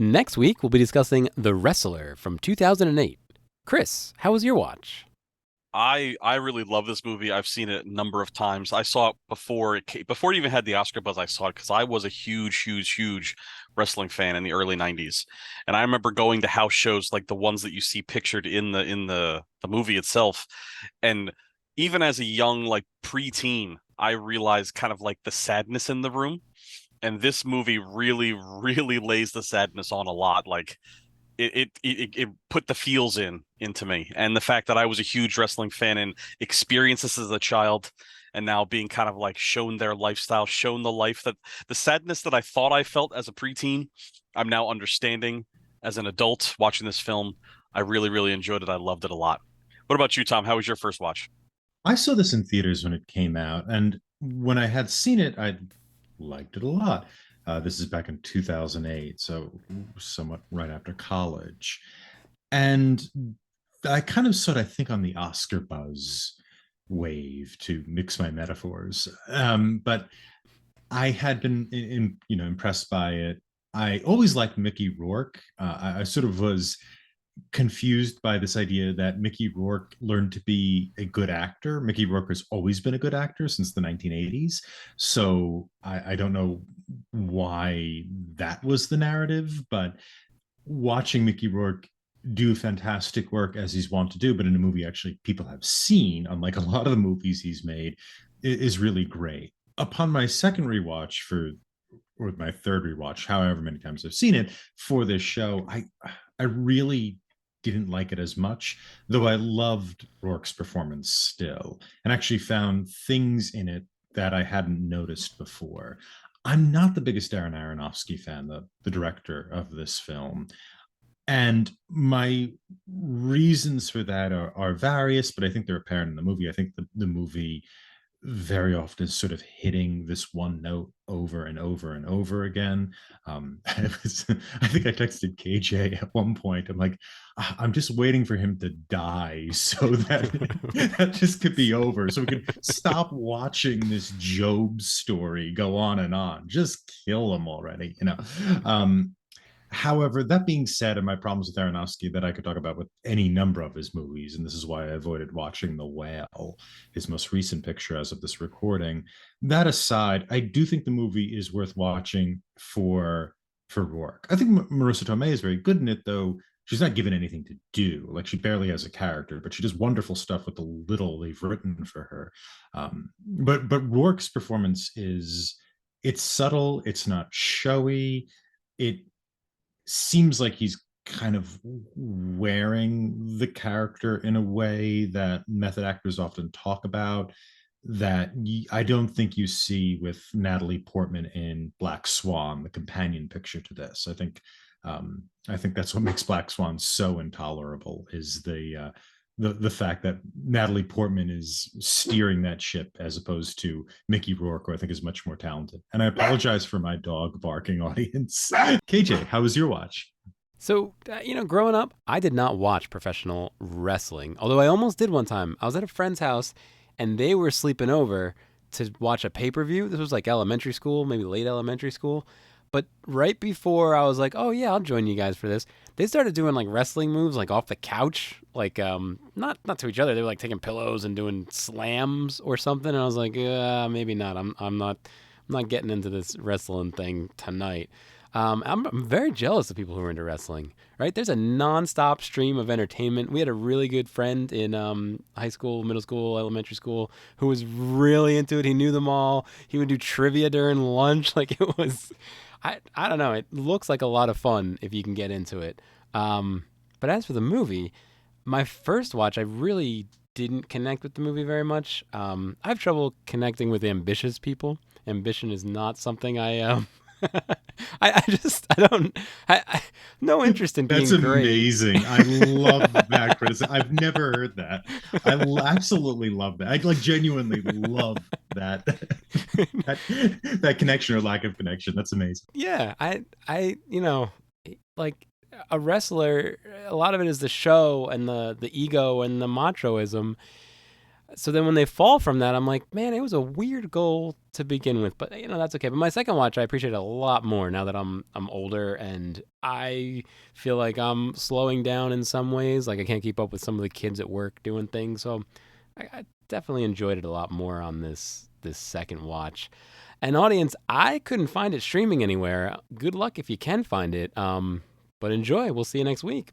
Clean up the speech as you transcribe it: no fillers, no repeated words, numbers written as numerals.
Next week, we'll be discussing The Wrestler from 2008. Chris, how was your watch? I really love this movie. I've seen it a number of times. I saw it before it even had the Oscar buzz. I saw it because I was a huge wrestling fan in the early '90s, and I remember going to house shows like the ones that you see pictured in the movie itself. And even as a young like preteen, I realized kind of like the sadness in the room. And this movie really lays the sadness on a lot. Like it put the feels into me, and the fact that I was a huge wrestling fan and experienced this as a child, and now being kind of like shown their lifestyle, shown the life that the sadness that I thought I felt as a preteen, I'm now understanding as an adult watching this film. I really enjoyed it. I loved it a lot. What about you, Tom? How was your first watch? I saw this in theaters when it came out, and when I had seen it, I liked it a lot. This is back in 2008, so somewhat right after college. And I kind of sort of think on the Oscar buzz wave to mix my metaphors. But I had been impressed by it. I always liked Mickey Rourke. I sort of was confused by this idea that Mickey Rourke learned to be a good actor. Mickey Rourke has always been a good actor since the 1980s. So I don't know why that was the narrative, but watching Mickey Rourke do fantastic work as he's wont to do, but in a movie actually people have seen, unlike a lot of the movies he's made, is really great. Upon my second rewatch or my third rewatch, however many times I've seen it for this show, I really didn't like it as much, though I loved Rourke's performance still, and actually found things in it that I hadn't noticed before. I'm not the biggest Darren Aronofsky fan, the director of this film. And my reasons for that are various, but I think they're apparent in the movie. I think the movie very often sort of hitting this one note over and over and over again. I think I texted KJ at one point. I'm like, I'm just waiting for him to die so that that just could be over, so we could stop watching this Job story go on and on. Just kill him already. Um, However, that being said, and my problems with Aronofsky that I could talk about with any number of his movies, and this is why I avoided watching The Whale, his most recent picture as of this recording. That aside, I do think the movie is worth watching for Rourke. I think Marissa Tomei is very good in it, though she's not given anything to do. Like she barely has a character, but she does wonderful stuff with the little they've written for her. But Rourke's performance is it's subtle, it's not showy. It seems like he's kind of wearing the character in a way that method actors often talk about that I don't think you see with Natalie Portman in Black Swan, the companion picture to this. I think that's what makes Black Swan so intolerable is the fact that Natalie Portman is steering that ship as opposed to Mickey Rourke, who I think is much more talented. And I apologize for my dog barking, audience. KJ, how was your watch? So, growing up, I did not watch professional wrestling, although I almost did one time. I was at a friend's house and they were sleeping over to watch a pay per view. This was like elementary school, maybe late elementary school. But right before I was like, oh yeah, I'll join you guys for this, they started doing like wrestling moves like off the couch, like not to each other. They were like taking pillows and doing slams or something. And I was like, maybe not. I'm not getting into this wrestling thing tonight. I'm very jealous of people who are into wrestling, right? There's a nonstop stream of entertainment. We had a really good friend in high school, middle school, elementary school who was really into it. He knew them all. He would do trivia during lunch. Like it was, I don't know. It looks like a lot of fun if you can get into it. But as for the movie, my first watch, I really didn't connect with the movie very much. I have trouble connecting with ambitious people. Ambition is not something I don't, no interest in That's being great. amazing. I love that criticism. I've never heard that. Absolutely love that. I like genuinely love that that that connection or lack of connection. That's amazing. Yeah, like a wrestler, a lot of it is the show and the ego and the machoism. So then when they fall from that, I'm like, man, it was a weird goal to begin with, but that's okay. But my second watch, I appreciate it a lot more now that I'm older, and I feel like I'm slowing down in some ways. Like I can't keep up with some of the kids at work doing things, so I definitely enjoyed it a lot more on this second watch. And audience, I couldn't find it streaming anywhere. Good luck if you can find it. But enjoy. We'll see you next week.